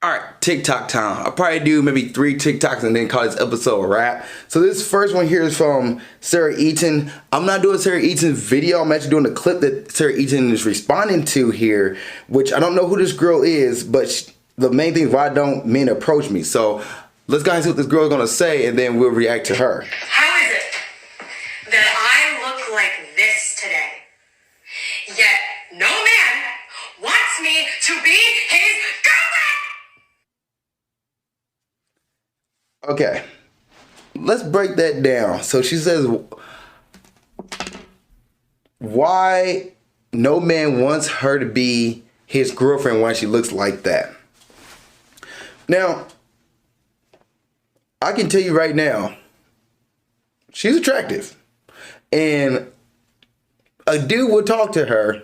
All right, TikTok time. I'll probably do maybe 3 TikToks and then call this episode a wrap. So this first one here is from Sarah Eaton. I'm not doing Sarah Eaton's video. I'm actually doing the clip that Sarah Eaton is responding to here, which I don't know who this girl is, but the main thing is why don't men approach me. So let's go and see what this girl is going to say, and then we'll react to her. How is it that I look like this today, yet no man wants me to be his girlfriend? Okay, let's break that down. So she says, why no man wants her to be his girlfriend when she looks like that. Now, I can tell you right now, she's attractive. And a dude will talk to her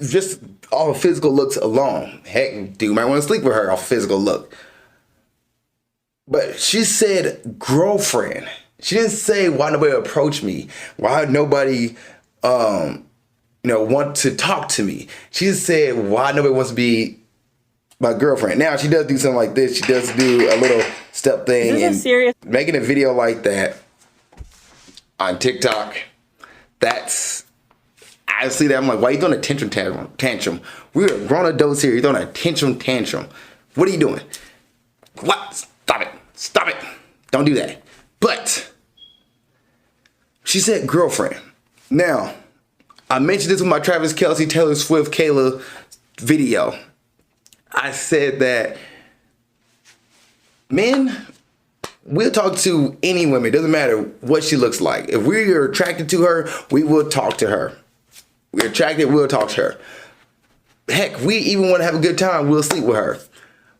just off of physical looks alone. Heck, dude might want to sleep with her off physical look. But she said girlfriend. She didn't say why nobody approached me. Why nobody, want to talk to me. She just said why nobody wants to be my girlfriend. Now she does do something like this. She does do a little step thing. Is this serious? Making a video like that on TikTok. That's, I see that. I'm like, why are you throwing a tantrum? We're grown adults here. You're throwing a tantrum. What are you doing? What? Stop it. Don't do that. But she said girlfriend. Now, I mentioned this with my Travis Kelce, Taylor Swift, Kayla video. I said that men, we'll talk to any woman. It doesn't matter what she looks like. If we're attracted to her, we will talk to her. We're attracted, we'll talk to her. Heck, we even want to have a good time, we'll sleep with her.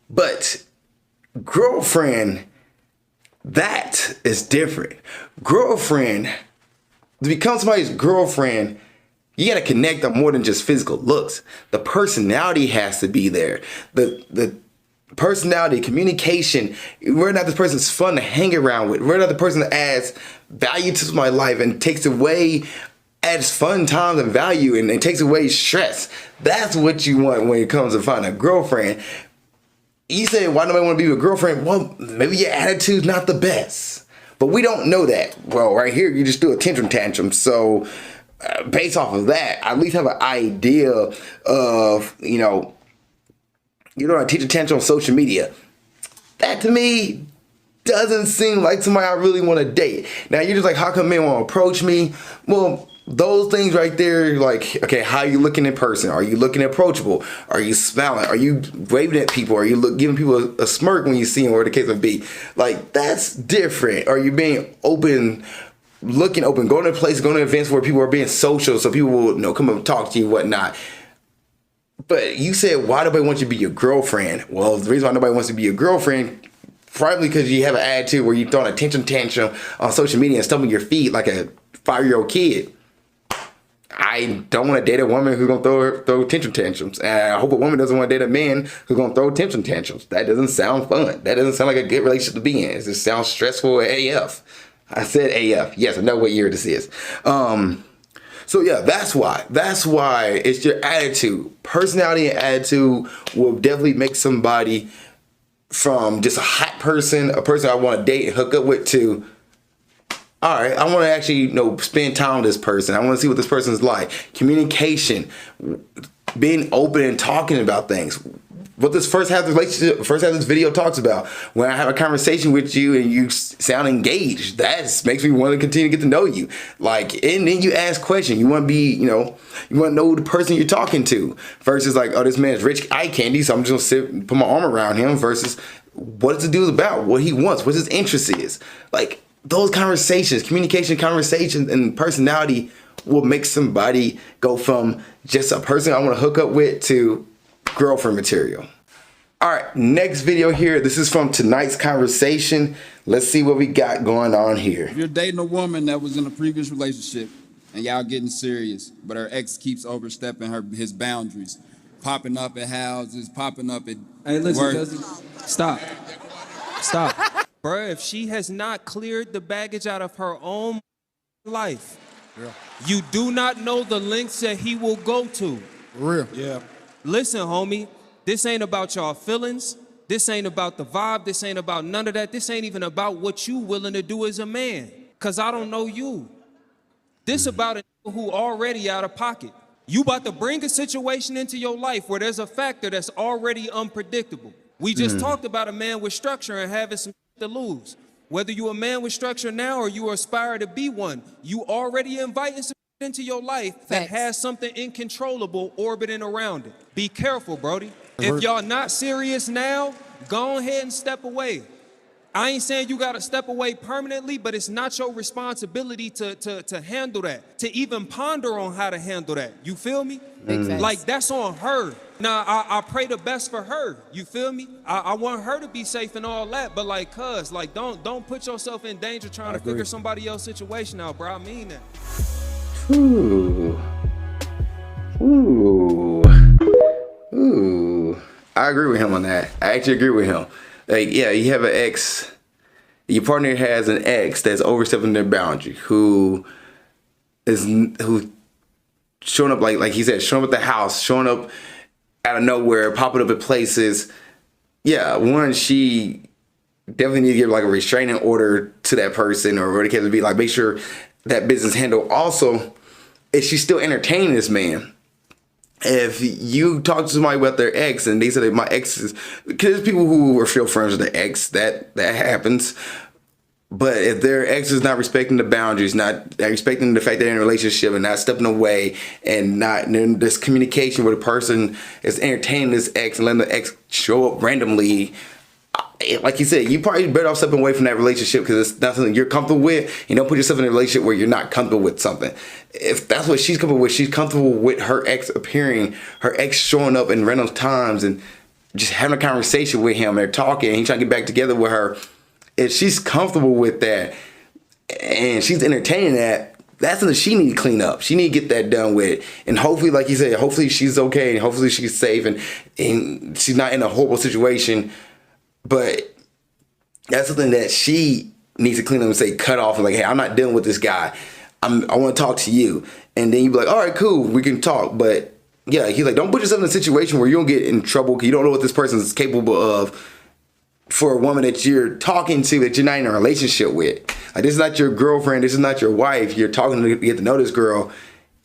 But girlfriend, that is different. Girlfriend, to become somebody's girlfriend, you gotta connect on more than just physical looks. The personality has to be there. The personality, communication, whether or not this person's fun to hang around with, whether or not the person that adds value to my life and takes away, adds fun times and value and it takes away stress. That's what you want when it comes to finding a girlfriend. You say, why nobody want to be with a girlfriend? Well, maybe your attitude's not the best. But we don't know that. Well, right here, you just do a tantrum. So based off of that, I at least have an idea of, you don't teach a tantrum on social media. That to me doesn't seem like somebody I really want to date. Now, you're just like, how come men won't approach me? Well, those things right there, like, okay, how are you looking in person? Are you looking approachable? Are you smiling? Are you waving at people? Are you giving people a smirk when you see them, or the case may be? Like, that's different. Are you being open, looking open, going to places, going to events where people are being social so people will, come up and talk to you and whatnot? But you said, why nobody wants you to be your girlfriend? Well, the reason why nobody wants to be your girlfriend, probably because you have an attitude where you're throwing a tantrum on social media and stumping your feet like a 5-year-old kid. I don't want to date a woman who's going to throw tantrums. And I hope a woman doesn't want to date a man who's going to throw tantrums. That doesn't sound fun. That doesn't sound like a good relationship to be in. It just sounds stressful AF. I said AF. Yes, I know what year this is. So yeah, that's why. That's why it's your attitude. Personality and attitude will definitely make somebody from just a hot person, a person I want to date and hook up with, to, all right, I want to actually, spend time with this person. I want to see what this person's like. Communication, being open and talking about things. What this first half of this video talks about. When I have a conversation with you and you sound engaged, that makes me want to continue to get to know you. Like, and then you ask questions. You want to be, you want to know the person you're talking to. Versus like, oh, this man's rich eye candy, so I'm just going to sit and put my arm around him. Versus, what is the dude about? What he wants? What his interest is. Like, those conversations, communication conversations, and personality will make somebody go from just a person I want to hook up with to girlfriend material. All right, next video here. This is from tonight's conversation. Let's see what we got going on here. If you're dating a woman that was in a previous relationship and y'all getting serious, but her ex keeps overstepping his boundaries, popping up at houses, popping up at work. Stop. Bruh, if she has not cleared the baggage out of her own life, you do not know the lengths that he will go to. For real. Yeah. Listen, homie, This ain't about y'all feelings. This ain't about the vibe. This ain't about none of that. This ain't even about what you willing to do as a man. Cause I don't know you. This about a nigga who already out of pocket. You about to bring a situation into your life where there's a factor that's already unpredictable. We just talked about a man with structure and having some to lose. Whether you a man with structure now or you aspire to be one, you already inviting some into your life that has something incontrollable orbiting around it. Be careful, Brody. If y'all not serious now, go ahead and step away. I ain't saying you gotta step away permanently, but it's not your responsibility to handle that, to even ponder on how to handle that. You feel me? Like, that's on her. Now, I pray the best for her. You feel me? I want her to be safe and all that, but like, cuz, like, don't put yourself in danger trying to figure somebody else's situation out, bro. I mean that. Ooh. Ooh. Ooh. I agree with him on that. I actually agree with him. Like, yeah, you have an ex, your partner has an ex that's overstepping their boundary, who showing up like he said, showing up at the house, showing up out of nowhere, popping up at places. Yeah, one, she definitely needs to give like a restraining order to that person, or whatever the case would be, like make sure that business handled. Also, is she still entertaining this man? If you talk to somebody about their ex and they say that my ex is, because there's people who are still friends with their ex, that happens. But if their ex is not respecting the boundaries, not respecting the fact that they're in a relationship and not stepping away, and then this communication where the person is entertaining this ex and letting the ex show up randomly, like you said, you probably better off stepping away from that relationship because it's not something you're comfortable with. You don't put yourself in a relationship where you're not comfortable with something. If that's what she's comfortable with, she's comfortable with her ex appearing, her ex showing up in random times and just having a conversation with him. They're talking and he's trying to get back together with her. If she's comfortable with that and she's entertaining that, that's something she need to clean up. She need to get that done with. And hopefully, like you said, hopefully she's okay and hopefully she's safe and she's not in a horrible situation. But that's something that she needs to clean up and say, cut off. And like, hey, I'm not dealing with this guy. I want to talk to you. And then you be like, all right, cool, we can talk. But yeah, he's like, don't put yourself in a situation where you don't get in trouble because you don't know what this person is capable of for a woman that you're talking to that you're not in a relationship with. Like, this is not your girlfriend. This is not your wife. You're talking to get to know this girl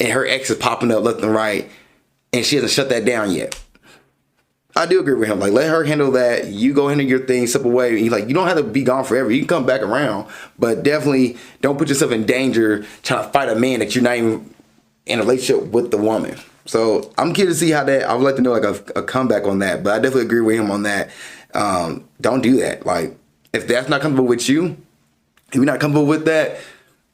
and her ex is popping up left and right and she hasn't shut that down yet. I do agree with him. Like, let her handle that. You go handle your thing, step away. You don't have to be gone forever. You can come back around, but definitely don't put yourself in danger trying to fight a man that you're not even in a relationship with the woman. So I'm curious to see how that. I would like to know like a comeback on that, but I definitely agree with him on that. Don't do that. Like, if that's not comfortable with you, if you're not comfortable with that,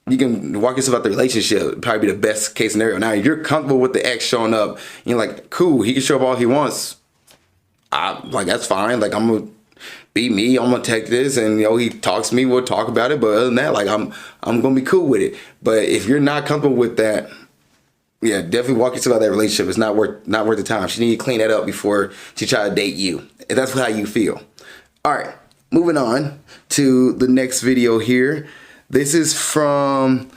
you can walk yourself out the relationship. It'd probably be the best case scenario. Now, if you're comfortable with the ex showing up, you're like, cool, he can show up all he wants. Like, that's fine. Like, I'm gonna be me. I'm gonna take this, and he talks to me. We'll talk about it. But other than that, like, I'm gonna be cool with it. But if you're not comfortable with that, yeah, definitely walk yourself out of that relationship. It's not worth the time. She need to clean that up before she try to date you. If that's how you feel. All right, moving on to the next video here. This is from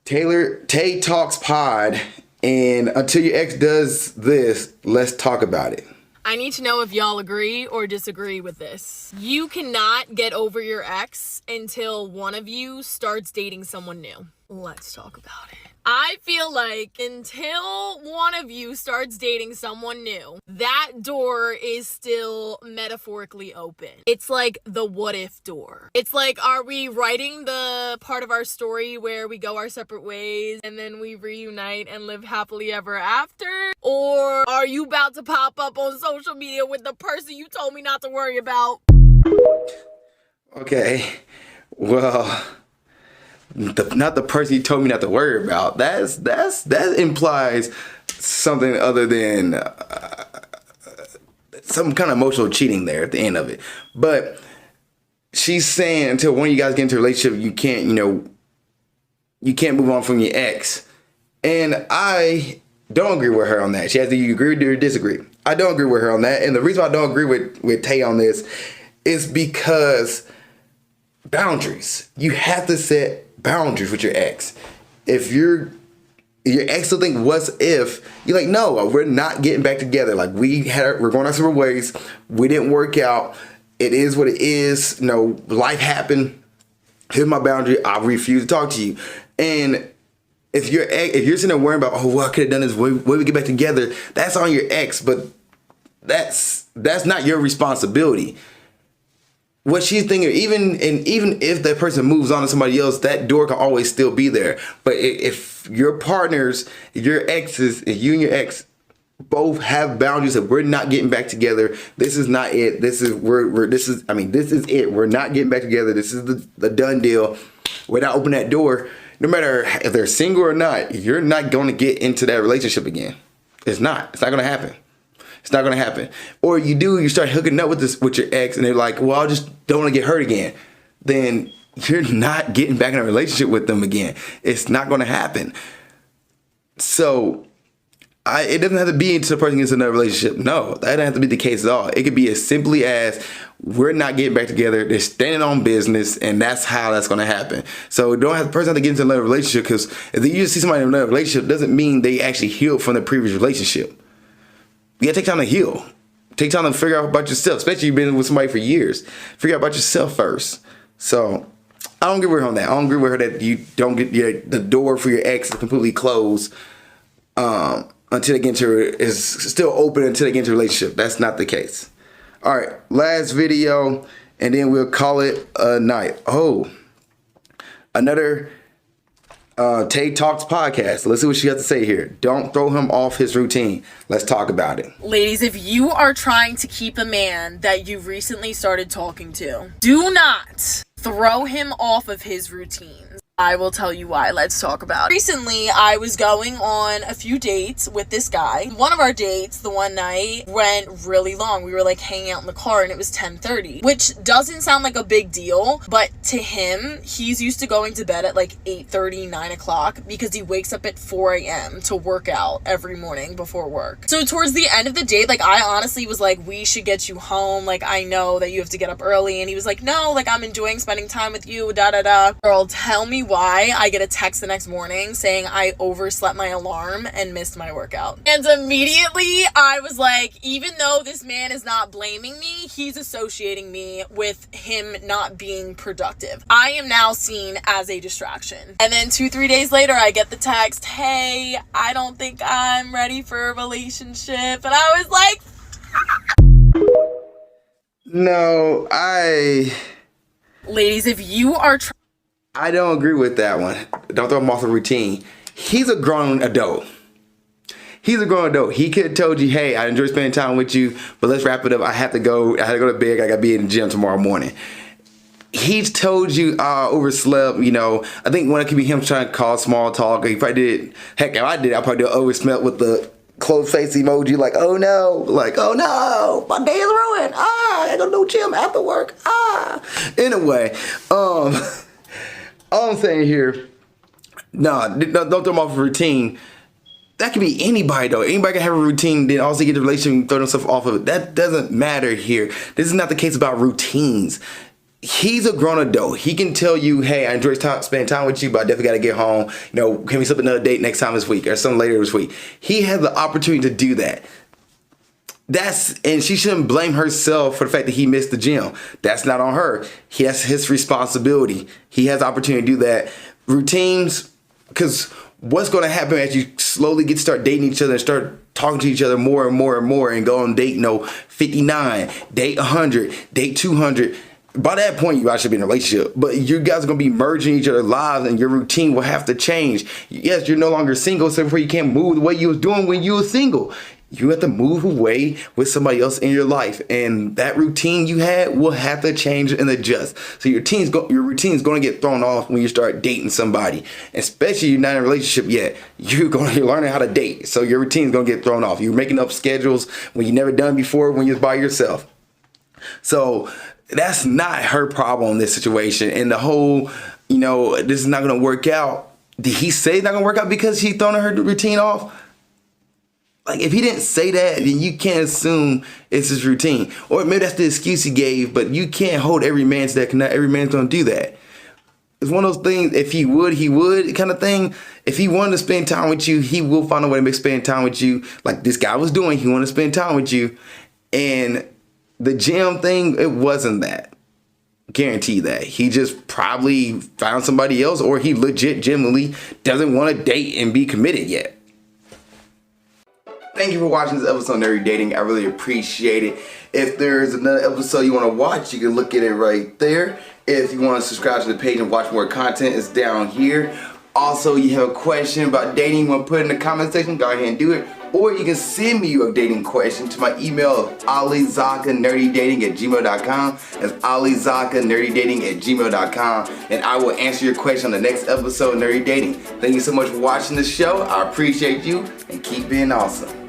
Tay Talks Pod. And until your ex does this, let's talk about it. I need to know if y'all agree or disagree with this. You cannot get over your ex until one of you starts dating someone new. Let's talk about it. I feel like until one of you starts dating someone new, that door is still metaphorically open. It's like the what if door. It's like, are we writing the part of our story where we go our separate ways and then we reunite and live happily ever after? Or are you about to pop up on social media with the person you told me not to worry about? Okay, well, not the person you told me not to worry about. That implies something other than some kind of emotional cheating there at the end of it. But she's saying until one of you guys get into a relationship, you can't move on from your ex. And I don't agree with her on that. She has to agree or disagree. I don't agree with her on that. And the reason I don't agree with Tay on this is because boundaries. You have to set boundaries with your ex. If you're Your ex will think, what's if? You're like, no, we're not getting back together. Like we're going our separate ways. We didn't work out. It is what it is. You know, life happened. Here's my boundary. I refuse to talk to you. And if you're sitting there worrying about, oh, well, I could have done this, when we get back together, that's on your ex, but that's not your responsibility. What she's thinking, even if that person moves on to somebody else, that door can always still be there. But if your partners, your exes, if you and your ex both have boundaries that we're not getting back together, this is not it. This is it. We're not getting back together. This is the done deal. We're not opening that door. No matter if they're single or not, you're not going to get into that relationship again. It's not going to happen. It's not going to happen. Or you do, you start hooking up with your ex and they're like, well, I just don't want to get hurt again. Then you're not getting back in a relationship with them again. It's not going to happen. So it doesn't have to be until the person gets into a relationship. No, that doesn't have to be the case at all. It could be as simply as we're not getting back together. They're standing on business, and that's how that's going to happen. So the person have to get into another relationship, because if you just see somebody in another relationship, doesn't mean they actually healed from the previous relationship. You got to take time to heal. Take time to figure out about yourself, especially if you've been with somebody for years. Figure out about yourself first. So I don't agree with her on that. I don't agree with her that you don't get the door for your ex is completely closed until they get into is still open until they get into a relationship. That's not the case. All right, last video, and then we'll call it a night. Oh, another Tay Talks podcast. Let's see what she has to say here. Don't throw him off his routine. Let's talk about it. Ladies, if you are trying to keep a man that you recently started talking to, do not throw him off of his routines. I will tell you why. Let's talk about it. Recently, I was going on a few dates with this guy. One of our dates, the one night, went really long. We were like hanging out in the car and it was 10:30, which doesn't sound like a big deal, but to him, he's used to going to bed at like 8:30, 9 o'clock because he wakes up at 4 a.m. to work out every morning before work. So towards the end of the date, like I honestly was like, we should get you home. Like I know that you have to get up early. And he was like, no, like I'm enjoying spending time with you, da da da. Girl, tell me why I get a text the next morning saying I overslept my alarm and missed my workout. And immediately I was like, even though this man is not blaming me, he's associating me with him not being productive. I am now seen as a distraction. And then 2-3 days later, I get the text, hey, I don't think I'm ready for a relationship. And I was like, no, ladies, if you are I don't agree with that one. Don't throw him off the routine. He's a grown adult. He could have told you, hey, I enjoy spending time with you, but let's wrap it up. I had to go to bed. I got to be in the gym tomorrow morning. He's told you, overslept, you know. I think one, it could be him trying to cause small talk. He probably did. Heck, if I did, I probably did overslept with the closed face emoji, like, oh no, my day is ruined. I gotta go to the gym after work. Anyway, all I'm saying here, don't throw them off a routine. That could be anybody, though. Anybody can have a routine, then also get the relationship and throw themselves off of it. That doesn't matter here. This is not the case about routines. He's a grown adult. He can tell you, hey, I enjoy spending time with you, but I definitely got to get home. You know, can we set up another date next time this week or something later this week? He has the opportunity to do that. And she shouldn't blame herself for the fact that he missed the gym. That's not on her. He has his responsibility. He has the opportunity to do that. Routines, because what's going to happen as you slowly start dating each other and start talking to each other more and more and more and go on date, 59, date 100, date 200. By that point, you guys should be in a relationship. But you guys are going to be merging each other's lives and your routine will have to change. Yes, you're no longer single, so therefore you can't move the way you was doing when you were single. You have to move away with somebody else in your life, and that routine you had will have to change and adjust. So your routine is going to get thrown off when you start dating somebody, especially if you're not in a relationship yet. You're learning how to date, so your routine is going to get thrown off. You're making up schedules when you never done before when you're by yourself. So that's not her problem in this situation. And the whole, this is not going to work out. Did he say it's not going to work out because he's throwing her routine off? Like, if he didn't say that, then you can't assume it's his routine. Or maybe that's the excuse he gave, but you can't hold every man to that, because not every man's going to do that. It's one of those things, if he would kind of thing. If he wanted to spend time with you, he will find a way to make spend time with you. Like this guy was doing, he wanted to spend time with you. And the gym thing, it wasn't that. Guarantee that. He just probably found somebody else, or he legit genuinely doesn't want to date and be committed yet. Thank you for watching this episode of Nerdy Dating. I really appreciate it. If there's another episode you want to watch, you can look at it right there. If you want to subscribe to the page and watch more content, it's down here. Also, you have a question about dating, you want to put it in the comment section, go ahead and do it. Or you can send me your dating question to my email of alizakkanerdydating@gmail.com. That's alizakkanerdydating@gmail.com. And I will answer your question on the next episode of Nerdy Dating. Thank you so much for watching the show. I appreciate you, and keep being awesome.